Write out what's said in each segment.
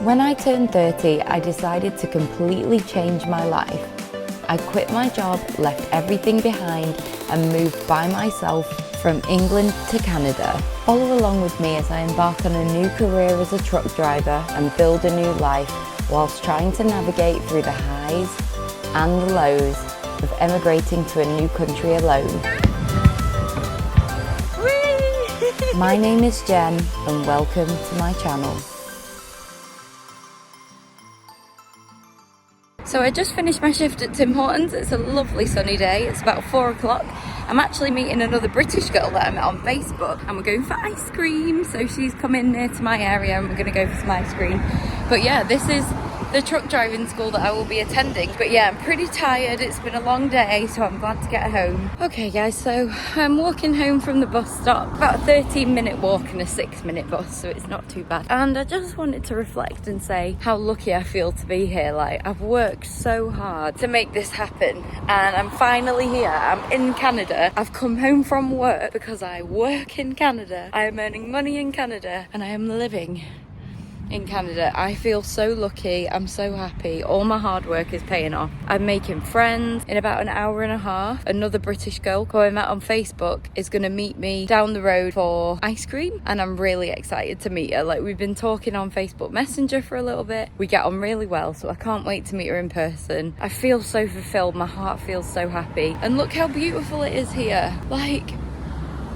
When I turned 30, I decided to completely change my life. I quit my job, left everything behind, and moved by myself from England to Canada. Follow along with me as I embark on a new career as a truck driver and build a new life whilst trying to navigate through the highs and the lows of emigrating to a new country alone. My name is Jen and welcome to my channel. So I just finished my shift at Tim Hortons. It's a lovely sunny day. It's about 4 o'clock. I'm actually meeting another British girl that I met on Facebook and we're going for ice cream. So she's come in near to my area and we're going to go for some ice cream. But yeah, this is the truck driving school that I will be attending. But yeah, I'm pretty tired. It's been a long day, so I'm glad to get home. Okay guys, so I'm walking home from the bus stop. About a 13-minute walk and a 6-minute bus, so it's not too bad. And I just wanted to reflect and say how lucky I feel to be here. Like, I've worked so hard to make this happen and I'm finally here. I'm in Canada. I've come home from work because I work in Canada. I am earning money in Canada and I am living in Canada. I feel so lucky. I'm so happy. All my hard work is paying off. I'm making friends. In about an hour and a half, another British girl who I met on Facebook is going to meet me down the road for ice cream, and I'm really excited to meet her. Like, we've been talking on Facebook Messenger for a little bit. We get on really well, so I can't wait to meet her in person. I feel so fulfilled. My heart feels so happy. And look how beautiful it is here. Like,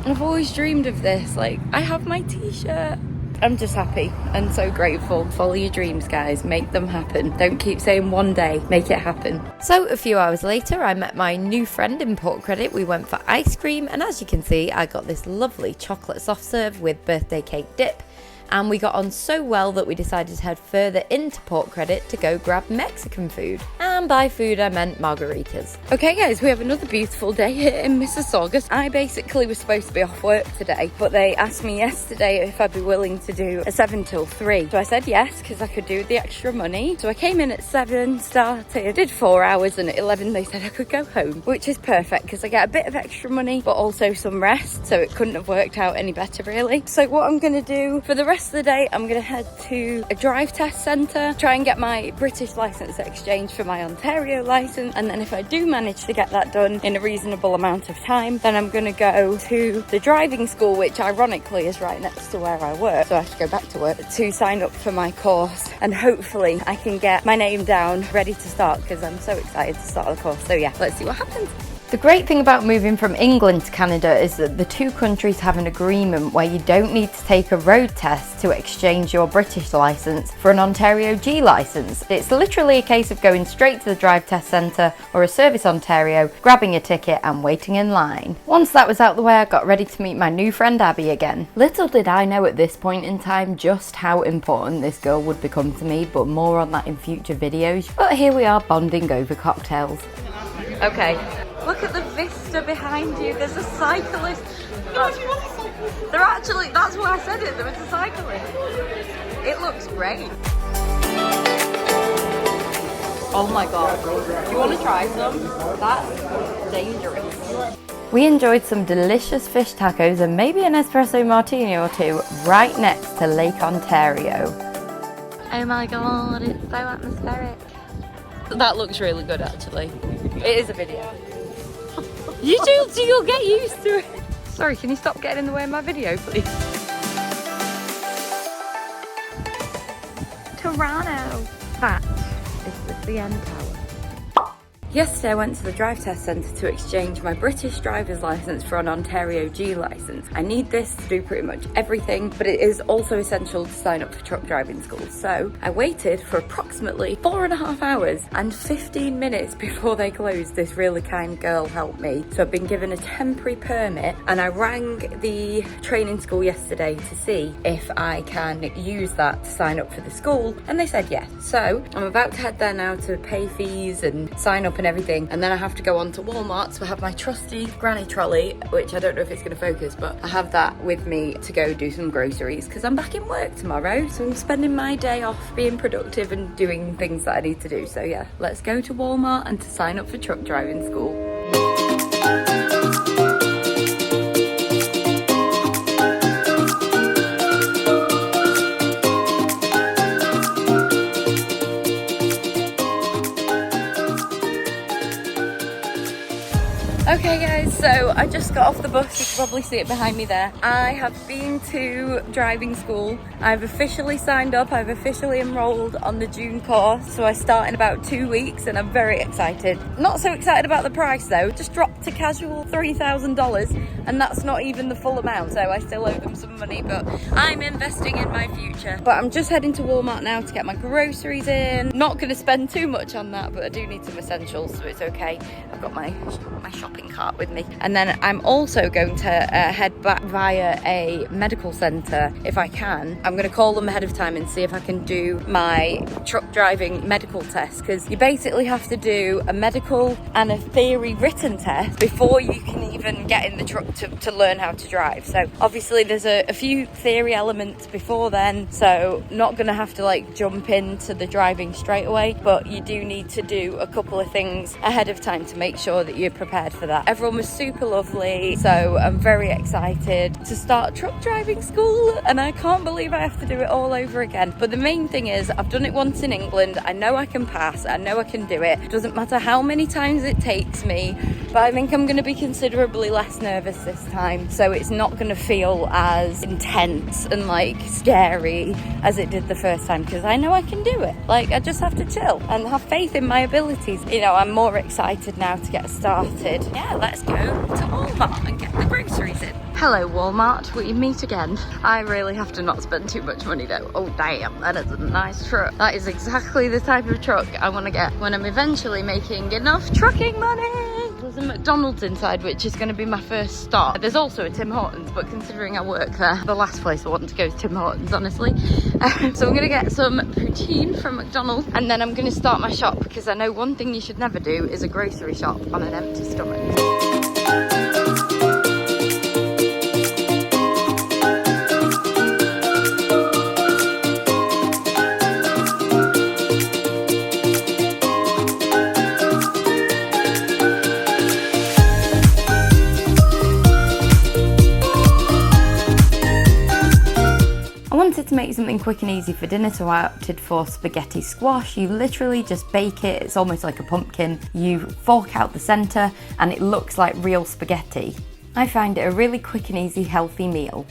I've always dreamed of this. Like, I have my t-shirt. I'm just happy and so grateful. Follow your dreams, guys. Make them happen. Don't keep saying one day. Make it happen. So a few hours later, I met my new friend in Port Credit. We went for ice cream, and as you can see, I got this lovely chocolate soft serve with birthday cake dip. And we got on so well that we decided to head further into Port Credit to go grab Mexican food. And by food, I meant margaritas. Okay guys, we have another beautiful day here in Mississauga. I basically was supposed to be off work today, but they asked me yesterday if I'd be willing to do a 7 till 3. So I said yes, because I could do the extra money. So I came in at 7, started, did 4 hours, and at 11 they said I could go home, which is perfect because I get a bit of extra money, but also some rest. So it couldn't have worked out any better really. So what I'm gonna do for the rest of the day, I'm gonna head to a drive test centre, try and get my British licence exchanged for my Ontario licence, and then if I do manage to get that done in a reasonable amount of time, then I'm gonna go to the driving school, which ironically is right next to where I work, so I have to go back to work to sign up for my course, and hopefully I can get my name down ready to start because I'm so excited to start the course. So yeah, let's see what happens. The great thing about moving from England to Canada is that the two countries have an agreement where you don't need to take a road test to exchange your British licence for an Ontario G licence. It's literally a case of going straight to the drive test centre or a Service Ontario, grabbing a ticket and waiting in line. Once that was out the way, I got ready to meet my new friend Abby again. Little did I know at this point in time just how important this girl would become to me, but more on that in future videos. But here we are bonding over cocktails. Okay. Look at the vista behind you. There's a cyclist. They're actually, that's why I said it, there was a cyclist. It looks great. Oh my god. Do you want to try some? That's dangerous. We enjoyed some delicious fish tacos and maybe an espresso martini or two right next to Lake Ontario. Oh my god, it's so atmospheric. That looks really good actually. It is a video. You do, so you'll get used to it. Sorry, can you stop getting in the way of my video, please? Toronto. That is the CN Tower. Yesterday I went to the drive test centre to exchange my British driver's licence for an Ontario G licence. I need this to do pretty much everything, but it is also essential to sign up for truck driving school. So I waited for approximately 4.5 hours and 15 minutes before they closed. This really kind girl helped me. So I've been given a temporary permit, and I rang the training school yesterday to see if I can use that to sign up for the school, and they said yes. So I'm about to head there now to pay fees and sign up and everything, and then I have to go on to Walmart. So I have my trusty granny trolley, which I don't know if it's going to focus, but I have that with me to go do some groceries because I'm back in work tomorrow, so I'm spending my day off being productive and doing things that I need to do. So yeah, let's go to Walmart and to sign up for truck driving school. Okay guys, so I just got off the bus, you can probably see it behind me there. I have been to driving school. I've officially signed up, I've officially enrolled on the June course, so I start in about 2 weeks and I'm very excited. Not so excited about the price though, just dropped a casual $3,000 and that's not even the full amount, so I still owe them some money, but I'm investing in my future. But I'm just heading to Walmart now to get my groceries in. Not going to spend too much on that, but I do need some essentials, so it's okay. I've got my shopping cart with me. And then I'm also going to head back via a medical centre if I can. I'm going to call them ahead of time and see if I can do my truck driving medical test, because you basically have to do a medical and a theory written test before you can even get in the truck to learn how to drive. So obviously there's a few theory elements before then, so not going to have to like jump into the driving straight away, but you do need to do a couple of things ahead of time to make sure that you're prepared for that. Everyone was super lovely, so I'm very excited to start truck driving school, and I can't believe I have to do it all over again. But the main thing is I've done it once in England. I know I can pass, I know I can do it. It doesn't matter how many times it takes me, but I think I'm going to be considerably less nervous this time, so it's not going to feel as intense and like scary as it did the first time, because I know I can do it. Like, I just have to chill and have faith in my abilities. You know, I'm more excited now to get started. Yeah, let's go to Walmart and get the groceries in. Hello Walmart, we meet again. I really have to not spend too much money though. Oh damn, that is a nice truck. That is exactly the type of truck I want to get when I'm eventually making enough trucking money. There's a McDonald's inside, which is going to be my first stop. There's also a Tim Hortons, but considering I work there, the last place I want to go is Tim Hortons, honestly. So I'm going to get some poutine from McDonald's, and then I'm going to start my shop, because I know one thing you should never do is a grocery shop on an empty stomach. To make something quick and easy for dinner, so I opted for spaghetti squash. You literally just bake it, it's almost like a pumpkin. You fork out the centre and it looks like real spaghetti. I find it a really quick and easy healthy meal.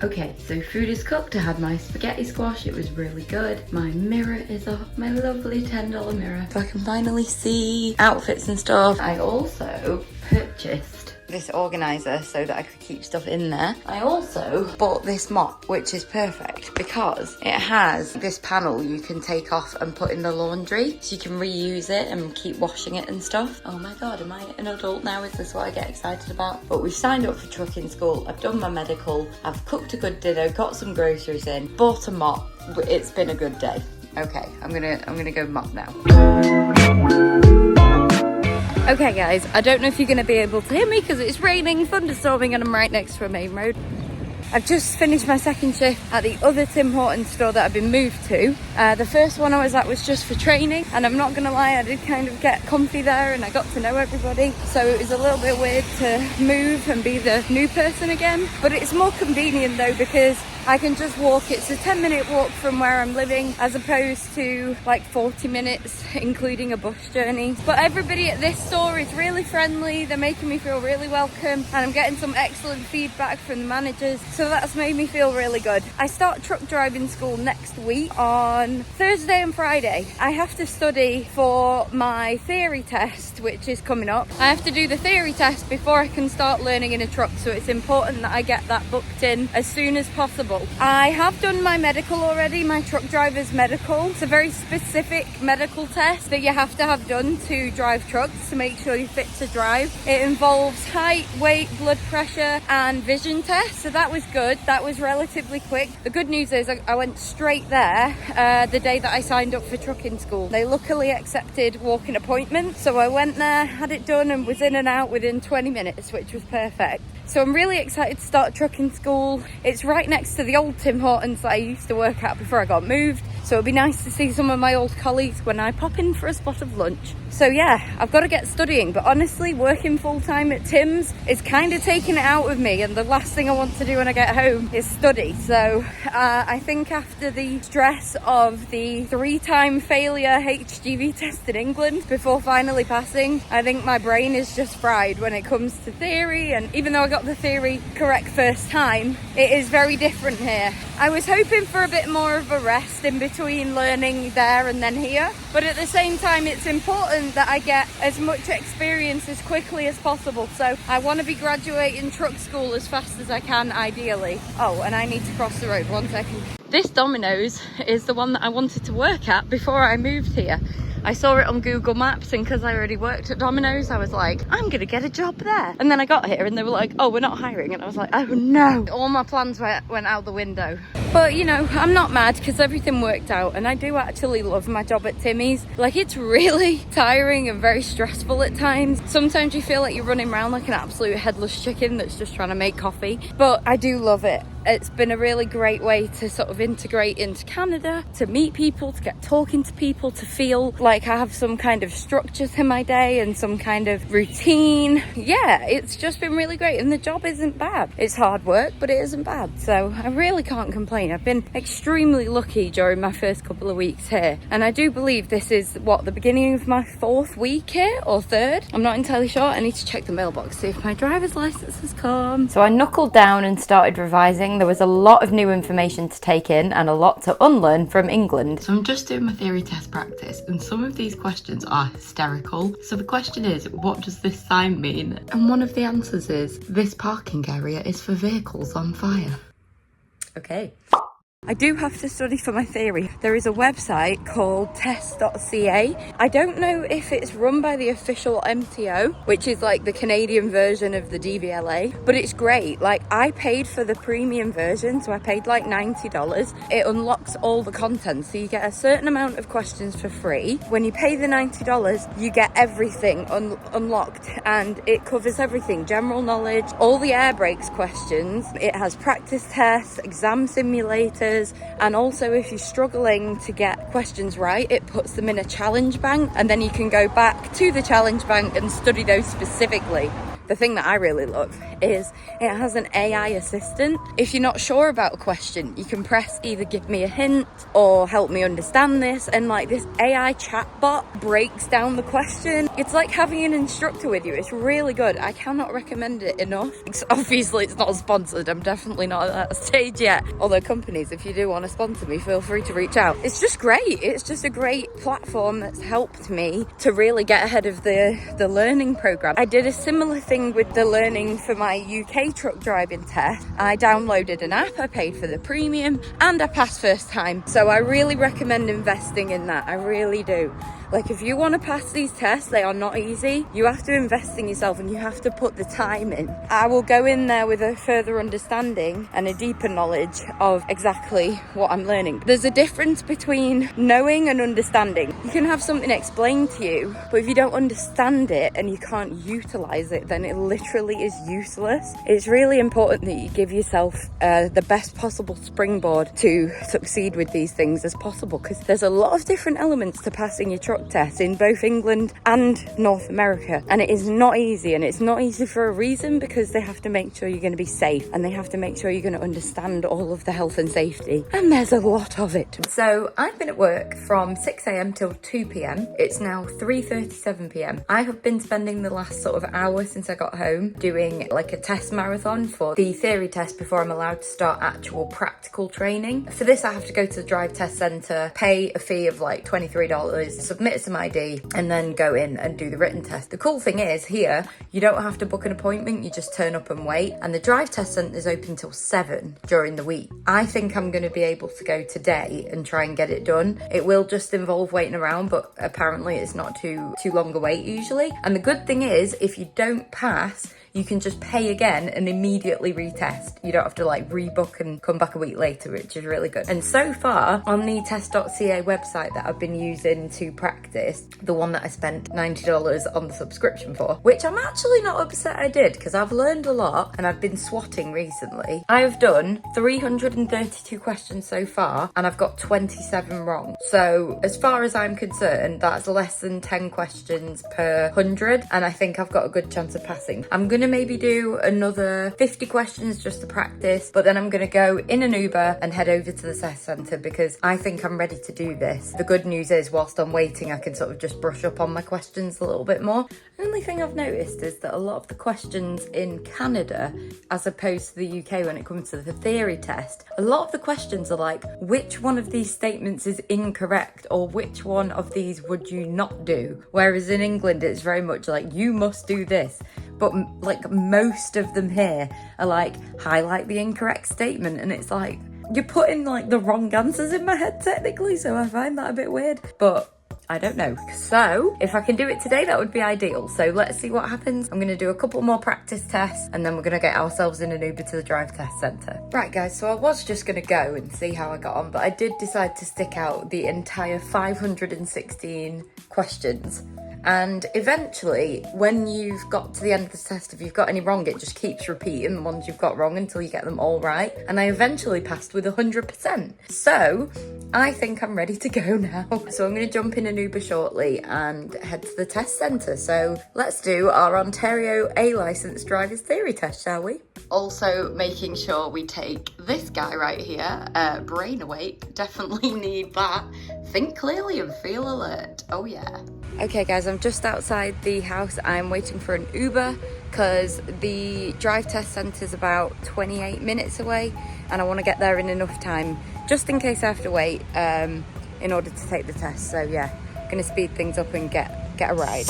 Okay, so food is cooked. I had my spaghetti squash, it was really good. My mirror is up, my lovely $10 mirror, so I can finally see outfits and stuff. I also purchased this organizer so that I could keep stuff in there. I also bought this mop, which is perfect because it has this panel you can take off and put in the laundry, so you can reuse it and keep washing it and stuff. Oh my god, am I an adult now? Is this what I get excited about? But we've signed up for trucking school, I've done my medical, I've cooked a good dinner, got some groceries in, bought a mop. It's been a good day. Okay, I'm gonna go mop now. Okay guys, I don't know if you're going to be able to hear me because it's raining, thunderstorming, and I'm right next to a main road. I've just finished my second shift at the other Tim Hortons store that I've been moved to. The first one I was at was just for training, and I'm not gonna lie, I did kind of get comfy there and I got to know everybody, so it was a little bit weird to move and be the new person again. But it's more convenient though, because I can just walk. It's a 10-minute walk from where I'm living, as opposed to like 40 minutes, including a bus journey. But everybody at this store is really friendly. They're making me feel really welcome, and I'm getting some excellent feedback from the managers. So that's made me feel really good. I start truck driving school next week on Thursday and Friday. I have to study for my theory test, which is coming up. I have to do the theory test before I can start learning in a truck, so it's important that I get that booked in as soon as possible. I have done my medical already, my truck driver's medical. It's a very specific medical test that you have to have done to drive trucks to make sure you're fit to drive. It involves height, weight, blood pressure and vision tests, so that was good. That was relatively quick. The good news is I went straight there the day that I signed up for trucking school. They luckily accepted walk-in appointments, so I went there, had it done and was in and out within 20 minutes, which was perfect. So I'm really excited to start trucking school. It's right next to the old Tim Hortons that I used to work at before I got moved. So it'll be nice to see some of my old colleagues when I pop in for a spot of lunch. So yeah, I've got to get studying, but honestly, working full-time at Tim's is kind of taking it out of me, and the last thing I want to do when I get home is study. So I think after the stress of the 3-time failure HGV test in England before finally passing, I think my brain is just fried when it comes to theory, and even though I got the theory correct first time, it is very different here. I was hoping for a bit more of a rest in between learning there and then here, but at the same time it's important that I get as much experience as quickly as possible. So I want to be graduating truck school as fast as I can, ideally. Oh, and I need to cross the road, 1 second. This Domino's is the one that I wanted to work at before I moved here. I saw it on Google Maps, and because I already worked at Domino's, I was like, I'm gonna get a job there. And then I got here and they were like, oh, we're not hiring. And I was like, oh no. All my plans went out the window. But you know, I'm not mad because everything worked out, and I do actually love my job at Timmy's. Like, it's really tiring and very stressful at times. Sometimes you feel like you're running around like an absolute headless chicken that's just trying to make coffee. But I do love it. It's been a really great way to sort of integrate into Canada, to meet people, to get talking to people, to feel like I have some kind of structure to my day and some kind of routine. Yeah, it's just been really great, and the job isn't bad. It's hard work, but it isn't bad. So I really can't complain. I've been extremely lucky during my first couple of weeks here, and I do believe this is the beginning of my 4th week here, or 3rd. I'm not entirely sure. I need to check the mailbox, see if my driver's license has come. So I knuckled down and started revising. There was a lot of new information to take in and a lot to unlearn from England. So I'm just doing my theory test practice, and some of these questions are hysterical. So the question is, what does this sign mean? And one of the answers is, this parking area is for vehicles on fire. Okay. I do have to study for my theory. There is a website called test.ca. I don't know if it's run by the official MTO, which is like the Canadian version of the DVLA, but it's great. Like, I paid for the premium version, so I paid like $90. It unlocks all the content, so you get a certain amount of questions for free. When you pay the $90, you get everything unlocked, and it covers everything: general knowledge, all the air brakes questions. It has practice tests, exam simulators, and also if you're struggling to get questions right, it puts them in a challenge bank, and then you can go back to the challenge bank and study those specifically. The thing that I really love is it has an AI assistant. If you're not sure about a question, you can press either give me a hint or help me understand this, and like this AI chatbot breaks down the question. It's like having an instructor with you. It's really good. I cannot recommend it enough. Obviously it's not sponsored. I'm definitely not at that stage yet. Although companies, if you do want to sponsor me, feel free to reach out. It's just great. It's just a great platform that's helped me to really get ahead of the learning program. I did a similar thing with the learning for my UK truck driving test. I downloaded an app, I paid for the premium, and I passed first time. So I really recommend investing in that. I really do. Like, if you want to pass these tests, they are not easy. You have to invest in yourself, and you have to put the time in. I will go in there with a further understanding and a deeper knowledge of exactly what I'm learning. There's a difference between knowing and understanding. You can have something explained to you, but if you don't understand it and you can't utilize it, then it literally is useless. It's really important that you give yourself the best possible springboard to succeed with these things as possible, because there's a lot of different elements to passing your truck test in both England and North America, and it is not easy, and it's not easy for a reason, because they have to make sure you're going to be safe, and they have to make sure you're going to understand all of the health and safety, and there's a lot of it. So I've been at work from 6 a.m. till 2 p.m. It's now 3:37 p.m. I have been spending the last sort of hour since I got home doing like a test marathon for the theory test before I'm allowed to start actual practical training. For this, I have to go to the drive test centre, pay a fee of like $23, submit some ID, and then go in and do the written test. The cool thing is, here you don't have to book an appointment, you just turn up and wait, and the drive test centre is open till 7 during the week. I think I'm going to be able to go today and try and get it done. It will just involve waiting around, but apparently it's not too long a wait usually. And the good thing is, if you don't pass, you can just pay again and immediately retest. You don't have to like rebook and come back a week later, which is really good. And so far on the test.ca website that I've been using to practice, the one that I spent $90 on the subscription for, which I'm actually not upset I did because I've learned a lot and I've been swatting recently. I have done 332 questions so far and I've got 27 wrong. So as far as I'm concerned, that's less than 10 questions per 100 and I think I've got a good chance of passing. I'm gonna maybe do another 50 questions just to practice, but then I'm gonna go in an Uber and head over to the test centre because I think I'm ready to do this. The good news is whilst I'm waiting I can sort of just brush up on my questions a little bit more. The only thing I've noticed is that a lot of the questions in Canada as opposed to the UK when it comes to the theory test, a lot of the questions are like, which one of these statements is incorrect or which one of these would you not do? Whereas in England it's very much like you must do this, but like most of them here are like highlight the incorrect statement, and it's like you're putting like the wrong answers in my head technically, so I find that a bit weird, but I don't know. So if I can do it today, that would be ideal. So let's see what happens. I'm going to do a couple more practice tests and then we're going to get ourselves in an Uber to the drive test centre. Right guys, so I was just going to go and see how I got on, but I did decide to stick out the entire 516 questions. And eventually, when you've got to the end of the test, if you've got any wrong, it just keeps repeating the ones you've got wrong until you get them all right. And I eventually passed with 100%. So I think I'm ready to go now. So I'm going to jump in an Uber shortly and head to the test centre. So let's do our Ontario A licence driver's theory test, shall we? Also making sure we take this guy right here, brain awake, definitely need that. Think clearly and feel alert. Oh yeah. Okay guys, I'm just outside the house. I'm waiting for an Uber because the drive test centre is about 28 minutes away and I want to get there in enough time just in case I have to wait in order to take the test. So yeah, I'm going to speed things up and get a ride.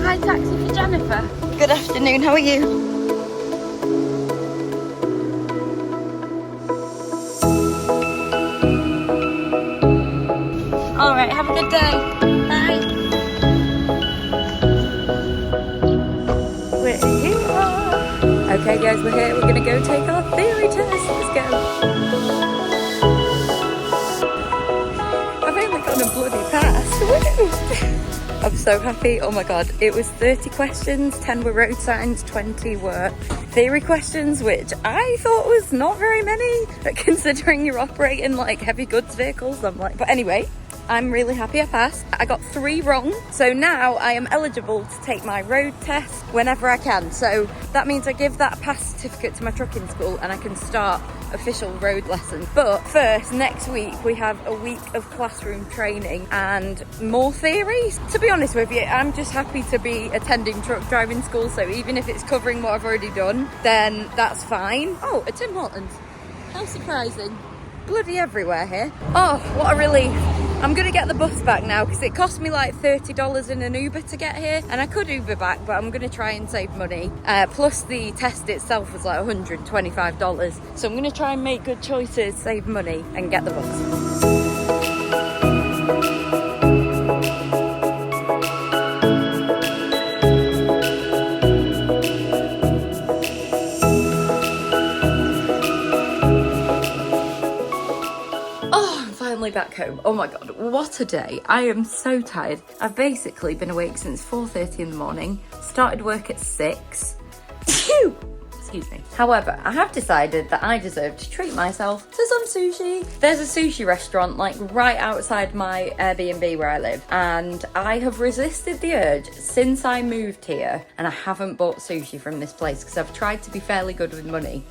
Hi, taxi for Jennifer. Good afternoon, how are you? All right, have a good day. Bye. We're here. Okay, guys, we're here. We're gonna go take our theory test. Let's go. I've only got a bloody pass. Woo! I'm so happy. Oh my god, it was 30 questions. 10 were road signs, 20 were theory questions, which I thought was not very many, but considering you're operating like heavy goods vehicles, I'm like, but anyway. I'm really happy I passed. I got 3 wrong, so now I am eligible to take my road test whenever I can. So that means I give that pass certificate to my trucking school and I can start official road lessons. But first, next week we have a week of classroom training and more theories. To be honest with you, I'm just happy to be attending truck driving school, so even if it's covering what I've already done, then that's fine. Oh, a Tim Hortons. How surprising. Bloody everywhere here. Oh, what a relief. I'm gonna get the bus back now because it cost me like $30 in an Uber to get here, and I could Uber back, but I'm gonna try and save money. Plus the test itself was like $125. So I'm gonna try and make good choices, save money and get the bus. Back home. Oh my god, what a day. I am so tired. I've basically been awake since 4:30 in the morning, started work at 6. Excuse me. However, I have decided that I deserve to treat myself to some sushi. There's a sushi restaurant like right outside my Airbnb where I live, and I have resisted the urge since I moved here, and I haven't bought sushi from this place because I've tried to be fairly good with money.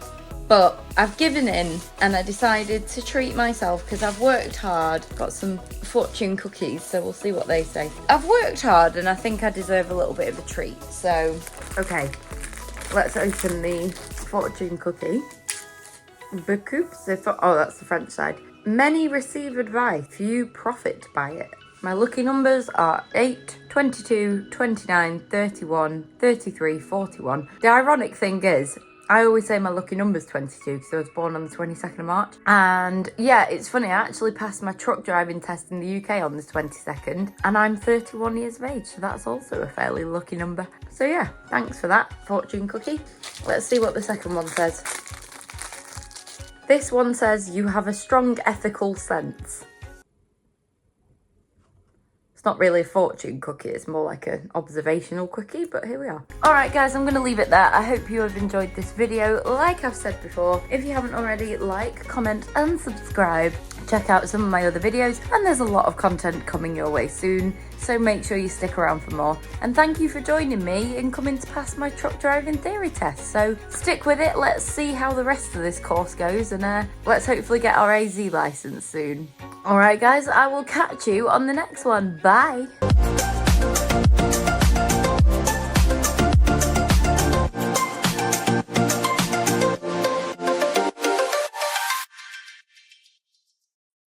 But I've given in and I decided to treat myself because I've worked hard. Got some fortune cookies, so we'll see what they say. I've worked hard and I think I deserve a little bit of a treat. So, okay, let's open the fortune cookie. Oh, that's the French side. Many receive advice, few profit by it. My lucky numbers are 8, 22, 29, 31, 33, 41. The ironic thing is, I always say my lucky number's 22 because I was born on the 22nd of March. And yeah, it's funny, I actually passed my truck driving test in the UK on the 22nd, and I'm 31 years of age, so that's also a fairly lucky number. So yeah, thanks for that, fortune cookie. Let's see what the second one says. This one says, you have a strong ethical sense. Not really a fortune cookie, it's more like an observational cookie, but here we are. Alright guys, I'm going to leave it there. I hope you have enjoyed this video. Like I've said before, if you haven't already, like, comment and subscribe. Check out some of my other videos, and there's a lot of content coming your way soon, so make sure you stick around for more. And thank you for joining me in coming to pass my truck driving theory test. So stick with it, let's see how the rest of this course goes, and let's hopefully get our AZ license soon. Alright guys, I will catch you on the next one. Bye!